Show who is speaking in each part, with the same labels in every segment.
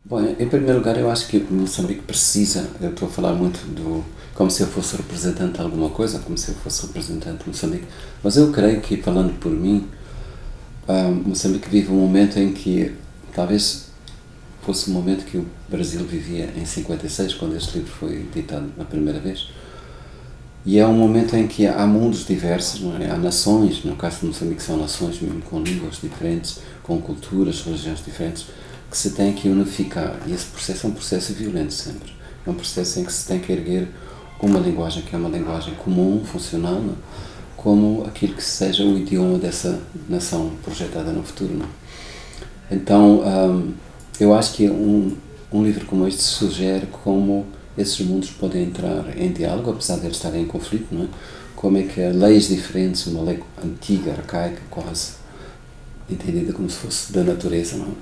Speaker 1: Bom, em primeiro lugar, eu acho que Moçambique precisa, eu estou a falar muito como se eu fosse representante de alguma coisa, como se eu fosse representante de Moçambique, mas eu creio que, falando por mim, Moçambique vive um momento em que talvez fosse o momento que o Brasil vivia em 56, quando este livro foi editado na primeira vez. E é um momento em que há mundos diversos, não é? Há nações, no caso de Moçambique são nações mesmo com línguas diferentes, com culturas, religiões diferentes, que se têm que unificar. E esse processo é um processo violento sempre. É um processo em que se tem que erguer uma linguagem que é uma linguagem comum, funcional, não é? Como aquilo que seja o idioma dessa nação projetada no futuro. Não é? Então, eu acho que um livro como este sugere como esses mundos podem entrar em diálogo, apesar de eles estarem em conflito, não é? Como é que leis diferentes, uma lei antiga, arcaica, quase entendida como se fosse da natureza, não é?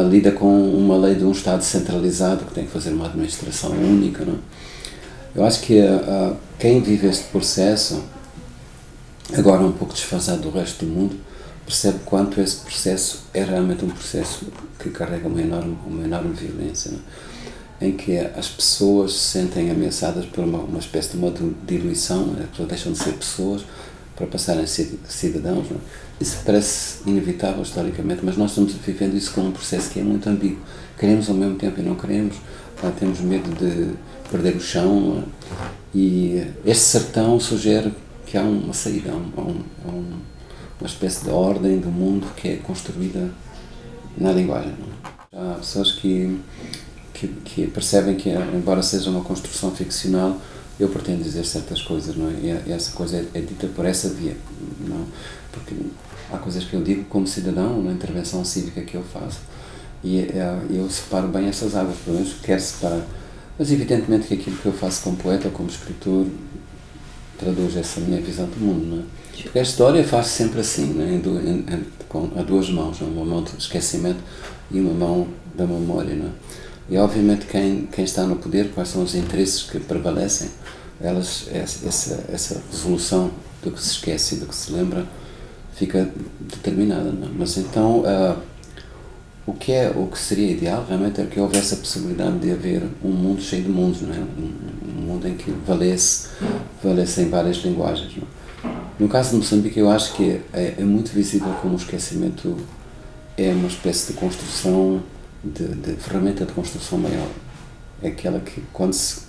Speaker 1: Lida com uma lei de um Estado centralizado que tem que fazer uma administração única, não é? Eu acho que quem vive este processo, agora um pouco desfasado do resto do mundo, percebe quanto esse processo é realmente um processo que carrega uma enorme violência, não é? Em que as pessoas se sentem ameaçadas por uma espécie de uma diluição, né? As pessoas deixam de ser pessoas para passarem a ser cidadãos. Não é? Isso parece inevitável historicamente, mas nós estamos vivendo isso com um processo que é muito ambíguo. Queremos ao mesmo tempo e não queremos, temos medo de perder o chão, não é? E este sertão sugere que há uma saída, uma espécie de ordem do mundo que é construída na linguagem. Não é? Há pessoas que percebem que, embora seja uma construção ficcional, eu pretendo dizer certas coisas, não é? E essa coisa é dita por essa via, não é? Porque há coisas que eu digo como cidadão, na intervenção cívica que eu faço, e eu separo bem essas águas, pelo menos quero separar. Mas evidentemente que aquilo que eu faço como poeta ou como escritor traduz essa minha visão do mundo, não é? Porque a história faz sempre assim, não é? A duas mãos, não é? Uma mão do esquecimento e uma mão da memória, não é? E obviamente quem está no poder, quais são os interesses que prevalecem, essa resolução do que se esquece e do que se lembra fica determinada. Não é? Mas então o que seria ideal realmente é que houvesse a possibilidade de haver um mundo cheio de mundos, não é? Um mundo em que valessem várias linguagens. Não é? No caso de Moçambique, eu acho que é muito visível como o esquecimento é uma espécie de construção, de ferramenta de construção maior. É aquela que, quando se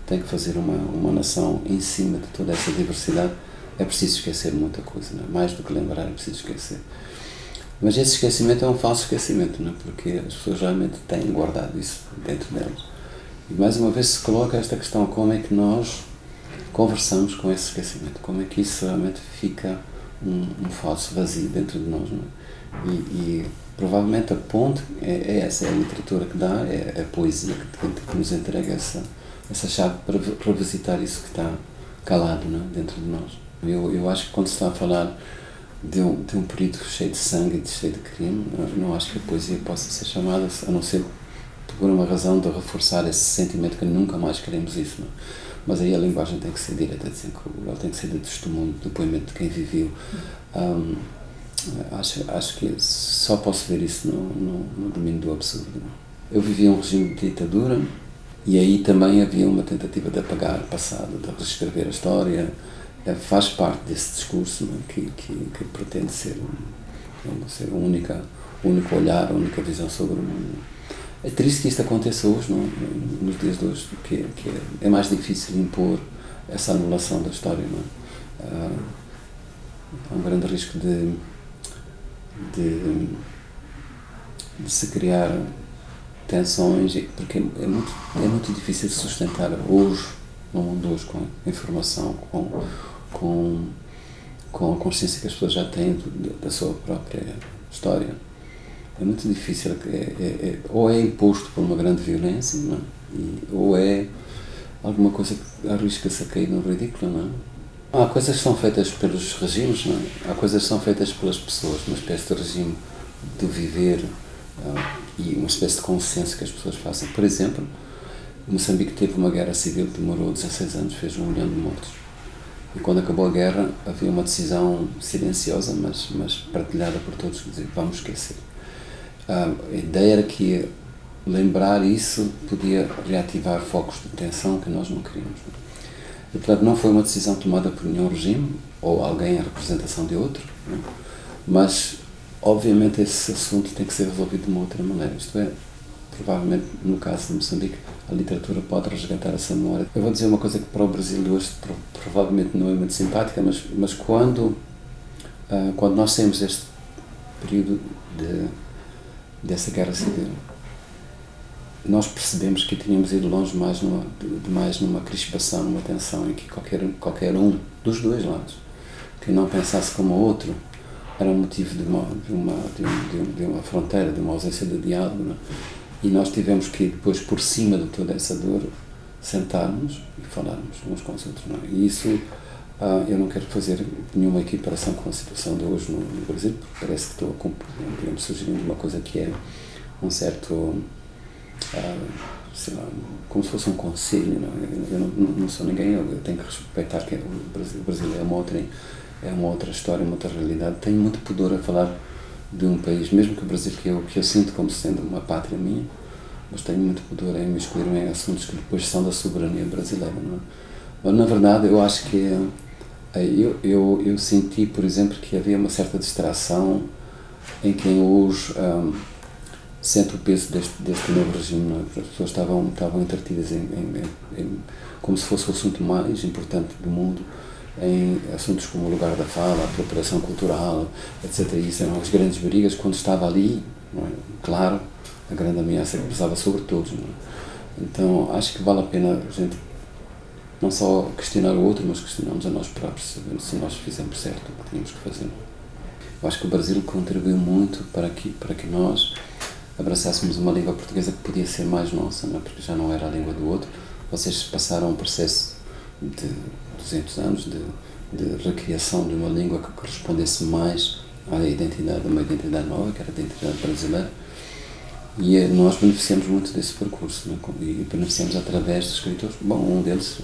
Speaker 1: tem que fazer uma nação em cima de toda essa diversidade, é preciso esquecer muita coisa, não é? Mais do que lembrar, é preciso esquecer. Mas esse esquecimento é um falso esquecimento, não é? Porque as pessoas realmente têm guardado isso dentro delas. E mais uma vez se coloca esta questão: como é que nós conversamos com esse esquecimento? Como é que isso realmente fica um falso vazio dentro de nós, não é? E provavelmente a ponte é essa, é a literatura que dá, é a poesia que nos entrega essa chave para visitar isso que está calado, não é? Dentro de nós. Eu acho que quando se está a falar de um período cheio de sangue e cheio de crime, não acho que a poesia possa ser chamada, a não ser por uma razão de reforçar esse sentimento que nunca mais queremos isso. Não? Mas aí a linguagem tem que ser direta, ela tem que ser de testemunho, de depoimento de quem viveu. Acho que só posso ver isso no domínio do absurdo. Não? Eu vivia um regime de ditadura e aí também havia uma tentativa de apagar o passado, de reescrever a história. Faz parte desse discurso, não é? que pretende ser um único olhar, a única visão sobre o mundo. É triste que isto aconteça hoje, não? Nos dias de hoje, que é mais difícil impor essa anulação da história. Não é? Há um grande risco de se criar tensões, porque é muito difícil de sustentar hoje, no mundo hoje, com a informação, com a consciência que as pessoas já têm da sua própria história. É muito difícil, ou é imposto por uma grande violência, não é? Ou é alguma coisa que arrisca-se a cair no ridículo, não é? Há coisas que são feitas pelos regimes, não é? Há coisas que são feitas pelas pessoas, uma espécie de regime de viver e uma espécie de consenso que as pessoas façam. Por exemplo, Moçambique teve uma guerra civil que demorou 16 anos, fez 1 milhão de mortos. E quando acabou a guerra, havia uma decisão silenciosa, mas partilhada por todos, que dizer, vamos esquecer. A ideia era que lembrar isso podia reativar focos de tensão que nós não queríamos. E, portanto, não foi uma decisão tomada por nenhum regime ou alguém em representação de outro, não? Mas, obviamente, esse assunto tem que ser resolvido de uma outra maneira. Isto é, provavelmente, no caso de Moçambique, a literatura pode resgatar essa memória. Eu vou dizer uma coisa que para o Brasil de hoje provavelmente não é muito simpática, mas quando nós saímos deste período dessa guerra civil, nós percebemos que tínhamos ido longe demais numa crispação, numa tensão em que qualquer um dos dois lados que não pensasse como o outro era motivo de uma fronteira, de uma ausência de diálogo, não? E nós tivemos que depois, por cima de toda essa dor, sentarmos e falarmos uns com os outros, não? E isso, eu não quero fazer nenhuma equiparação com a situação de hoje no Brasil, porque parece que estou sugerindo uma coisa que é um certo, sei lá, como se fosse um conselho, não? Eu não sou ninguém, eu tenho que respeitar que o Brasil é uma outra história, uma outra realidade. Tenho muito pudor a falar de um país, mesmo que o Brasil, que eu sinto como sendo uma pátria minha, mas tenho muito pudor em me excluir em assuntos que depois são da soberania brasileira, não é? Mas, na verdade, eu acho que eu senti, por exemplo, que havia uma certa distração em quem hoje sente o peso deste novo regime, não é? As pessoas estavam entretidas como se fosse o assunto mais importante do mundo, em assuntos como o lugar da fala, a apropriação cultural, etc. E isso eram as grandes brigas, quando estava ali, não é? Claro, a grande ameaça que pesava sobre todos, não é? Então, acho que vale a pena a gente não só questionar o outro, mas questionarmos a nós próprios, saber se nós fizemos certo o que tínhamos que fazer. Eu acho que o Brasil contribuiu muito para que nós abraçássemos uma língua portuguesa que podia ser mais nossa, não é? Porque já não era a língua do outro. Vocês passaram um processo de 200 anos de recriação de uma língua que correspondesse mais à identidade, a uma identidade nova, que era a identidade brasileira, e nós beneficiamos muito desse percurso, né? E beneficiamos através dos escritores. Bom, um deles,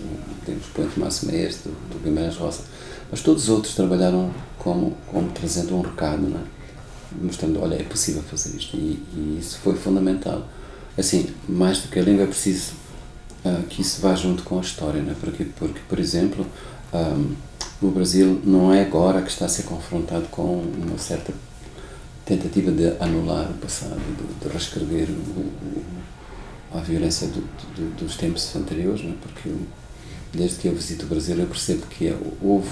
Speaker 1: temos o poeta Máximo Maestro, do Guimarães Rosa, mas todos os outros trabalharam como trazendo um recado, né? Mostrando, olha, é possível fazer isto, e isso foi fundamental. Assim, mais do que a língua, é preciso que isso vá junto com a história, né? Porque, por exemplo, o Brasil não é agora que está a ser confrontado com uma certa tentativa de anular o passado, de reescrever a violência dos tempos anteriores, né? Porque desde que eu visito o Brasil eu percebo que houve,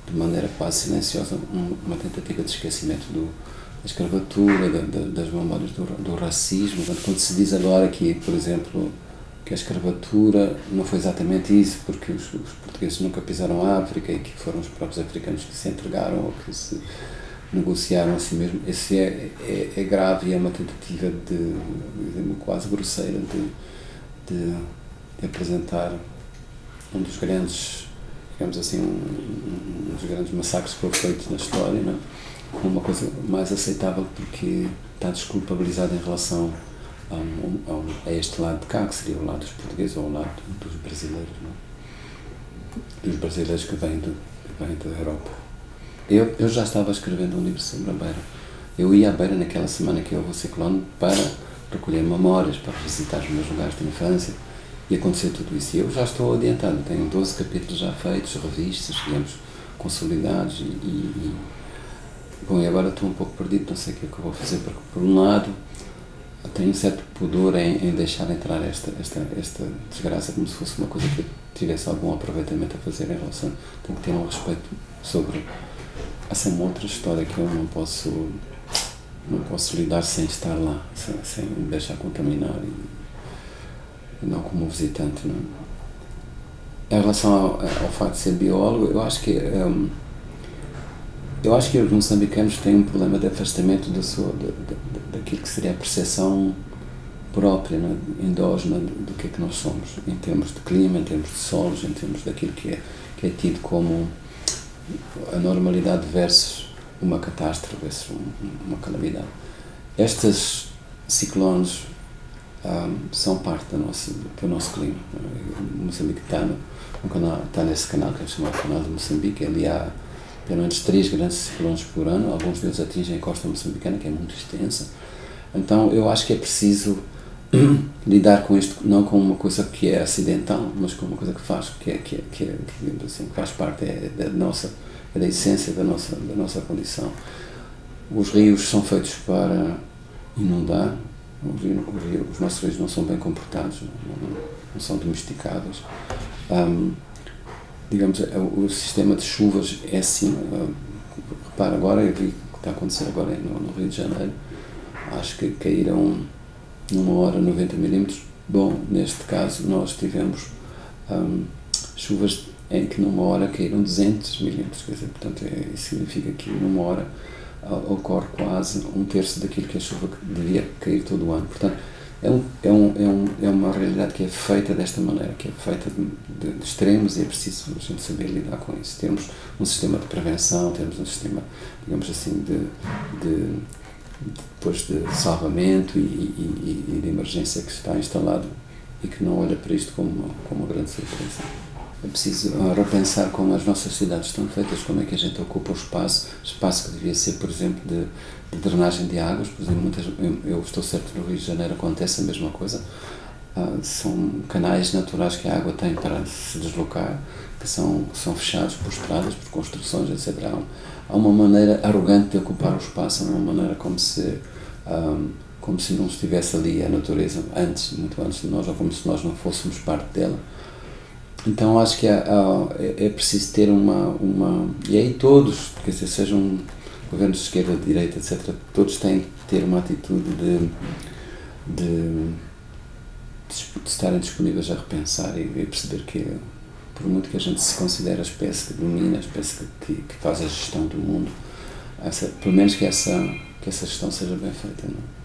Speaker 1: de maneira quase silenciosa, uma tentativa de esquecimento da escravatura, das memórias do racismo. Quando se diz agora que, por exemplo, que a escravatura não foi exatamente isso, porque os portugueses nunca pisaram a África e que foram os próprios africanos que se entregaram ou que se negociaram a si mesmo, esse é grave e é uma tentativa quase grosseira de apresentar um dos grandes, digamos assim, um dos grandes massacres que foram feitos na história, não é? Como uma coisa mais aceitável porque está desculpabilizado em relação a este lado de cá, que seria o lado dos portugueses ou o lado dos brasileiros, não é? Dos brasileiros que vêm da Europa. Eu já estava escrevendo um livro sobre a Beira. Eu ia à Beira naquela semana que houve o ciclone para recolher memórias, para visitar os meus lugares de infância, e aconteceu tudo isso. E eu já estou adiantado, tenho 12 capítulos já feitos, revistas, digamos, consolidados, bom, e agora estou um pouco perdido, não sei o que é que eu vou fazer, porque por um lado tenho um certo pudor em deixar entrar esta desgraça como se fosse uma coisa que eu tivesse algum aproveitamento a fazer em relação. Tenho que ter um respeito sobre essa outra história que eu não posso lidar sem estar lá, sem me deixar contaminar e não como visitante, não é? Em relação ao facto de ser biólogo, eu acho que os moçambicanos têm um problema de afastamento daquilo que seria a percepção própria, né, endógena do que é que nós somos, em termos de clima, em termos de solos, em termos daquilo que é tido como a normalidade versus uma catástrofe, versus uma calamidade. Estes ciclones são parte do nosso clima. O Moçambique está nesse canal, que é chamado Canal de Moçambique. Ali há pelo menos 3 grandes ciclones por ano, alguns deles atingem a costa moçambicana, que é muito extensa. Então eu acho que é preciso lidar com isto não como uma coisa que é acidental, mas como uma coisa que faz, digamos assim, faz parte da nossa, da essência da nossa condição. Os rios são feitos para inundar, os nossos rios não são bem comportados, não são domesticados. Digamos, o sistema de chuvas é assim. Repara, agora, eu vi o que está a acontecer agora no Rio de Janeiro, acho que caíram numa hora 90 milímetros. Bom, neste caso nós tivemos chuvas em que numa hora caíram 200 milímetros, quer dizer, portanto, isso significa que numa hora ocorre quase um terço daquilo que a chuva que devia cair todo o ano. Portanto, é uma realidade que é feita desta maneira, que é feita de extremos, e é preciso a gente saber lidar com isso. Temos um sistema de prevenção, temos um sistema, digamos assim, depois de salvamento e de emergência que está instalado e que não olha para isto como uma grande surpresa. É preciso repensar como as nossas cidades estão feitas, como é que a gente ocupa o espaço que devia ser, por exemplo, de drenagem de águas. Por exemplo, eu estou certo que no Rio de Janeiro acontece a mesma coisa. São canais naturais que a água tem para se deslocar, que são fechados por estradas, por construções, etc. Há uma maneira arrogante de ocupar o espaço, uma maneira como se não estivesse ali a natureza muito antes de nós, ou como se nós não fôssemos parte dela. Então acho que é preciso ter e aí todos, quer dizer, sejam governos de esquerda, de direita, etc., todos têm que ter uma atitude de estarem disponíveis a repensar e perceber que, por muito que a gente se considere a espécie que domina, a espécie que faz a gestão do mundo, pelo menos que essa gestão seja bem feita, não?